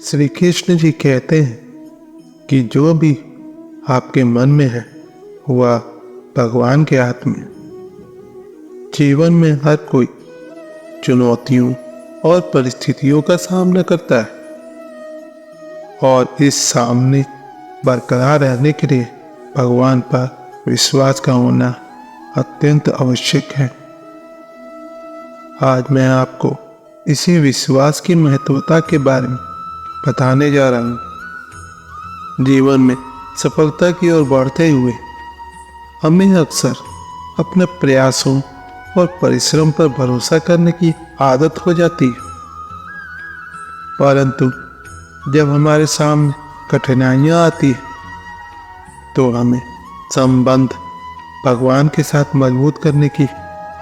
श्री कृष्ण जी कहते हैं कि जो भी आपके मन में है वह भगवान के हाथ में। जीवन में हर कोई चुनौतियों और परिस्थितियों का सामना करता है और इस सामने बरकरार रहने के लिए भगवान पर विश्वास का होना अत्यंत आवश्यक है। आज मैं आपको इसी विश्वास की महत्वता के बारे में बताने जा रहा हूँ। जीवन में सफलता की ओर बढ़ते हुए हमें अक्सर अपने प्रयासों और परिश्रम पर भरोसा करने की आदत हो जाती है, परंतु जब हमारे सामने कठिनाइयाँ आती है तो हमें संबंध भगवान के साथ मजबूत करने की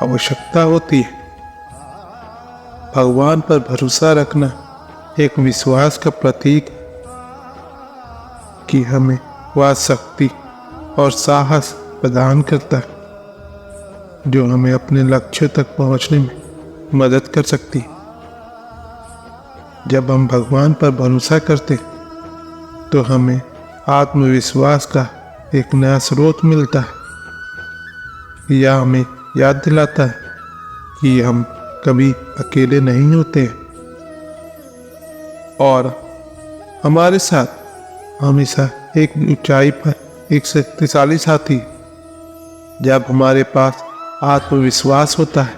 आवश्यकता होती है। भगवान पर भरोसा रखना एक विश्वास का प्रतीक कि हमें वह शक्ति और साहस प्रदान करता है जो हमें अपने लक्ष्य तक पहुंचने में मदद कर सकती है। जब हम भगवान पर भरोसा करते तो हमें आत्मविश्वास का एक नया स्रोत मिलता है। यह हमें याद दिलाता है कि हम कभी अकेले नहीं होते और हमारे साथ हमेशा एक ऊंचाई पर एक शक्तिशाली साथी। जब हमारे पास आत्मविश्वास होता है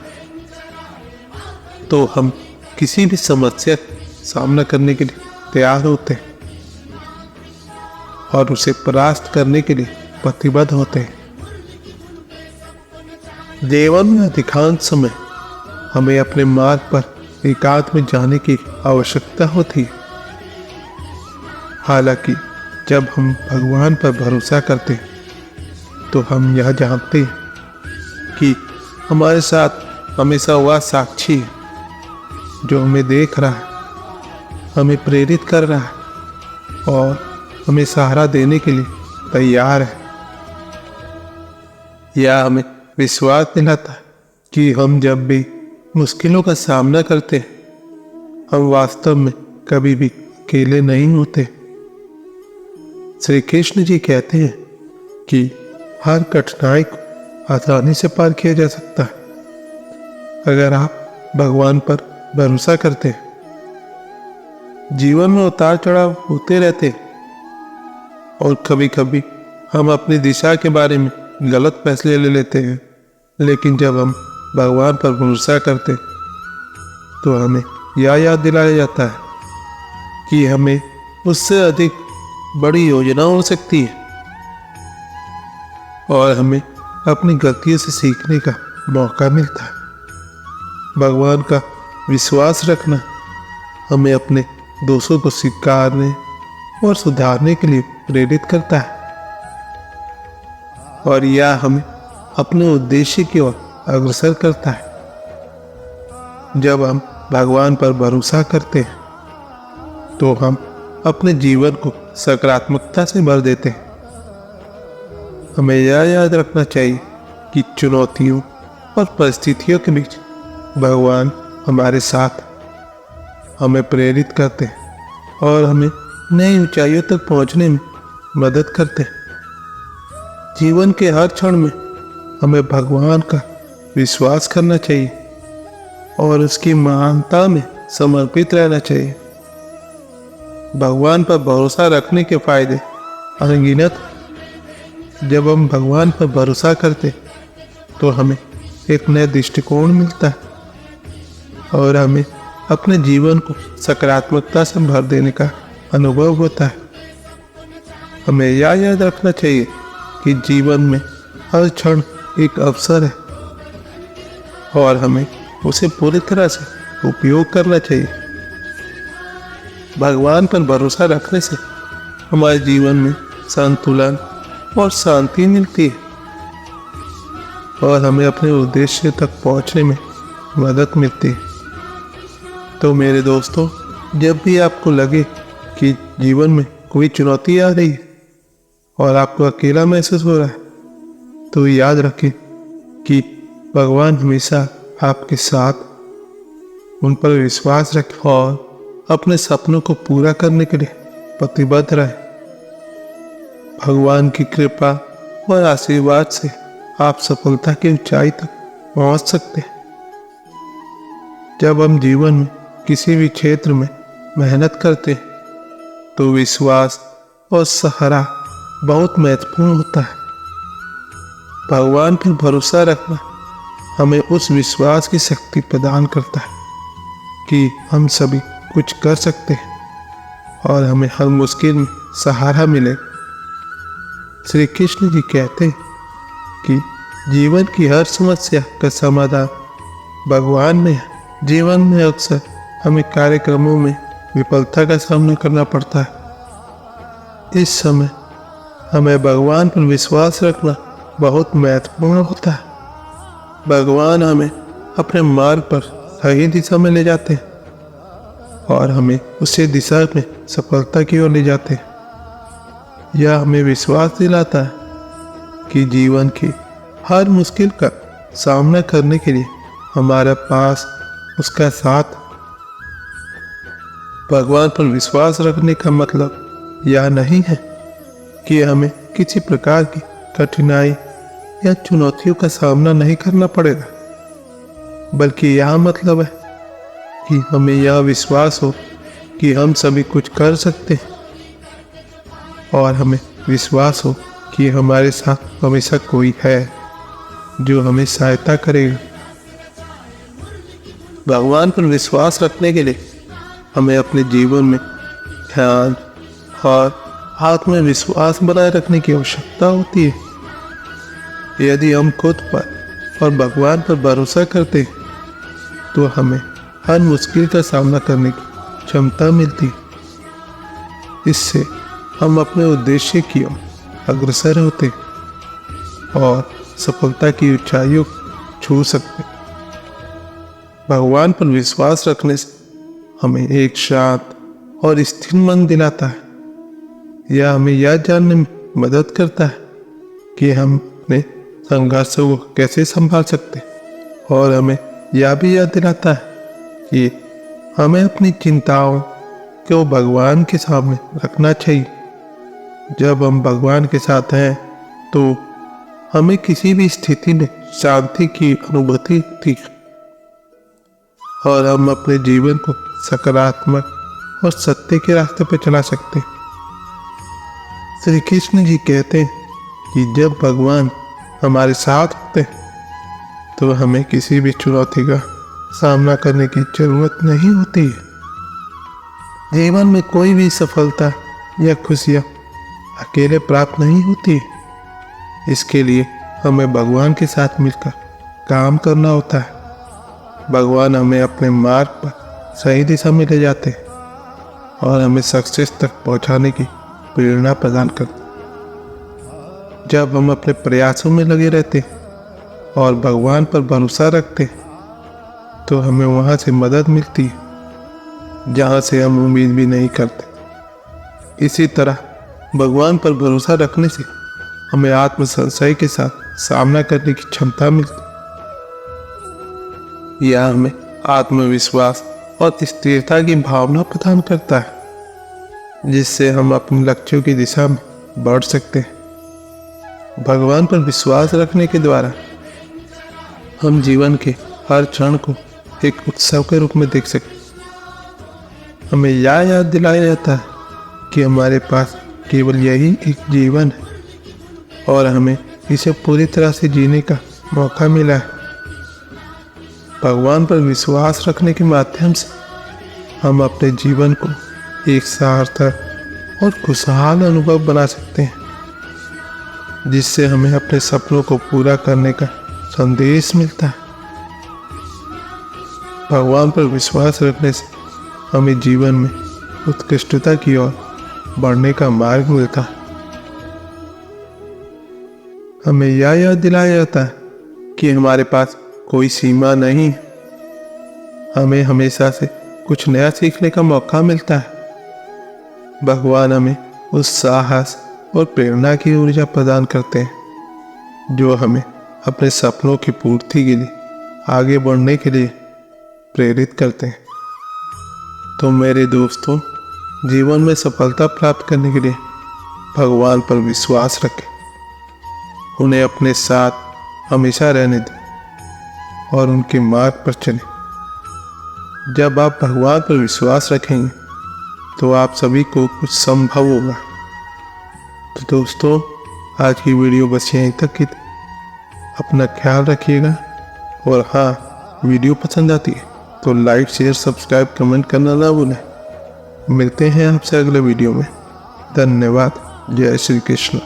तो हम किसी भी समस्या का सामना करने के लिए तैयार होते हैं और उसे परास्त करने के लिए प्रतिबद्ध होते हैं। जीवन में अधिकांश समय हमें अपने मार्ग पर एकांत में जाने की आवश्यकता होती है। हालांकि जब हम भगवान पर भरोसा करते हैं तो हम यह जानते हैं कि हमारे साथ हमेशा वह साक्षी है जो हमें देख रहा है, हमें प्रेरित कर रहा है और हमें सहारा देने के लिए तैयार है। यह हमें विश्वास दिलाता है कि हम जब भी मुश्किलों का सामना करते हैं हम वास्तव में कभी भी अकेले नहीं होते। श्री कृष्ण जी कहते हैं कि हर कठिनाई को आसानी से पार किया जा सकता है अगर आप भगवान पर भरोसा करते हैं। जीवन में उतार चढ़ाव होते रहते हैं और कभी कभी हम अपनी दिशा के बारे में गलत फैसले ले लेते हैं, लेकिन जब हम भगवान पर भरोसा करते तो हमें यह याद दिलाया जाता है कि हमें उससे अधिक बड़ी योजना हो सकती है और हमें अपनी गलतियों से सीखने का मौका मिलता है। भगवान का विश्वास रखना हमें अपने दोषों को स्वीकारने और सुधारने के लिए प्रेरित करता है और यह हमें अपने उद्देश्य की ओर अग्रसर करता है। जब हम भगवान पर भरोसा करते हैं तो हम अपने जीवन को सकारात्मकता से भर देते हैं। हमें यह याद रखना चाहिए कि चुनौतियों और परिस्थितियों के बीच भगवान हमारे साथ हमें प्रेरित करते हैं और हमें नई ऊंचाइयों तक पहुंचने में मदद करते हैं। जीवन के हर क्षण में हमें भगवान का विश्वास करना चाहिए और उसकी महानता में समर्पित रहना चाहिए। भगवान पर भरोसा रखने के फायदे अनगिनत। जब हम भगवान पर भरोसा करते तो हमें एक नया दृष्टिकोण मिलता है और हमें अपने जीवन को सकारात्मकता से भर देने का अनुभव होता है। हमें यह याद रखना चाहिए कि जीवन में हर क्षण एक अवसर है और हमें उसे पूरी तरह से उपयोग करना चाहिए। भगवान पर भरोसा रखने से हमारे जीवन में संतुलन और शांति मिलती है और हमें अपने उद्देश्य तक पहुंचने में मदद मिलती है। तो मेरे दोस्तों, जब भी आपको लगे कि जीवन में कोई चुनौती आ रही है और आपको अकेला महसूस हो रहा है तो याद रखें कि भगवान हमेशा आपके साथ, उन पर विश्वास रखें और अपने सपनों को पूरा करने के लिए प्रतिबद्ध रहे। भगवान की कृपा और आशीर्वाद से आप सफलता की ऊंचाई तक पहुंच सकते हैं। जब हम जीवन में किसी भी क्षेत्र में मेहनत करते हैं तो विश्वास और सहारा बहुत महत्वपूर्ण होता है। भगवान पर भरोसा रखना हमें उस विश्वास की शक्ति प्रदान करता है कि हम सभी कुछ कर सकते हैं और हमें हर मुश्किल में सहारा मिलेगा। श्री कृष्ण जी कहते हैं कि जीवन की हर समस्या का समाधान भगवान में है। जीवन में अक्सर हमें कार्यक्रमों में विफलता का सामना करना पड़ता है। इस समय हमें भगवान पर विश्वास रखना बहुत महत्वपूर्ण होता है। भगवान हमें अपने मार्ग पर सही दिशा में ले जाते हैं और हमें उसी दिशा में सफलता की ओर ले जाते हैं। यह हमें विश्वास दिलाता है कि जीवन की हर मुश्किल का सामना करने के लिए हमारे पास उसका साथ। भगवान पर विश्वास रखने का मतलब यह नहीं है कि हमें किसी प्रकार की कठिनाई या चुनौतियों का सामना नहीं करना पड़ेगा, बल्कि यह मतलब है कि हमें यह विश्वास हो कि हम सभी कुछ कर सकते हैं और हमें विश्वास हो कि हमारे साथ हमेशा कोई है जो हमें सहायता करेगा। भगवान पर विश्वास रखने के लिए हमें अपने जीवन में ध्यान और आत्मविश्वास बनाए रखने की आवश्यकता होती है। यदि हम खुद पर और भगवान पर भरोसा करते हैं तो हमें हर मुश्किल का सामना करने की क्षमता मिलती है। इससे हम अपने उद्देश्य की ओर अग्रसर होते और सफलता की ऊंचाइयों को छू सकते। भगवान पर विश्वास रखने से हमें एक शांत और स्थिर मन दिलाता है। यह हमें यह जानने में मदद करता है कि हम अपने संघर्षों को कैसे संभाल सकते हैं और हमें यह भी याद दिलाता है कि हमें अपनी चिंताओं को भगवान के सामने रखना चाहिए। जब हम भगवान के साथ हैं तो हमें किसी भी स्थिति में शांति की अनुभूति होती है और हम अपने जीवन को सकारात्मक और सत्य के रास्ते पर चला सकते हैं। श्री कृष्ण जी कहते हैं कि जब भगवान हमारे साथ होते हैं तो हमें किसी भी चुनौती का सामना करने की जरूरत नहीं होती है। जीवन में कोई भी सफलता या खुशियाँ अकेले प्राप्त नहीं होती है। इसके लिए हमें भगवान के साथ मिलकर काम करना होता है। भगवान हमें अपने मार्ग पर सही दिशा में ले जाते हैं और हमें सक्सेस तक पहुंचाने की प्रेरणा प्रदान करते हैं। जब हम अपने प्रयासों में लगे रहते हैं और भगवान पर भरोसा रखते हैं तो हमें वहाँ से मदद मिलती है जहाँ से हम उम्मीद भी नहीं करते। इसी तरह भगवान पर भरोसा रखने से हमें आत्मसंशय के साथ सामना करने की क्षमता मिलती है। यह हमें आत्मविश्वास और स्थिरता की भावना प्रदान करता है जिससे हम अपने लक्ष्यों की दिशा में बढ़ सकते हैं। भगवान पर विश्वास रखने के द्वारा हम जीवन के हर क्षण को एक उत्सव के रूप में देख सकते हैं। हमें यह याद दिलाया जाता है कि हमारे पास केवल यही एक जीवन है और हमें इसे पूरी तरह से जीने का मौका मिला है। भगवान पर विश्वास रखने के माध्यम से हम अपने जीवन को एक सार्थक और खुशहाल अनुभव बना सकते हैं जिससे हमें अपने सपनों को पूरा करने का संदेश मिलता है। भगवान पर विश्वास रखने से हमें जीवन में उत्कृष्टता की ओर बढ़ने का मार्ग मिलता है। हमें यह याद दिलाया जाता है कि हमारे पास कोई सीमा नहीं है। हमें हमेशा से कुछ नया सीखने का मौका मिलता है। भगवान हमें उस साहस और प्रेरणा की ऊर्जा प्रदान करते हैं जो हमें अपने सपनों की पूर्ति के लिए आगे बढ़ने के लिए प्रेरित करते हैं। तो मेरे दोस्तों, जीवन में सफलता प्राप्त करने के लिए भगवान पर विश्वास रखें, उन्हें अपने साथ हमेशा रहने दें और उनके मार्ग पर चलें। जब आप भगवान पर विश्वास रखेंगे तो आप सभी को कुछ संभव होगा। तो दोस्तों, आज की वीडियो बस यहीं तक ही थी। अपना ख्याल रखिएगा और हाँ, वीडियो पसंद आती है तो लाइक, शेयर, सब्सक्राइब, कमेंट करना ना भूलें। मिलते हैं आपसे अगले वीडियो में। धन्यवाद। जय श्री कृष्ण।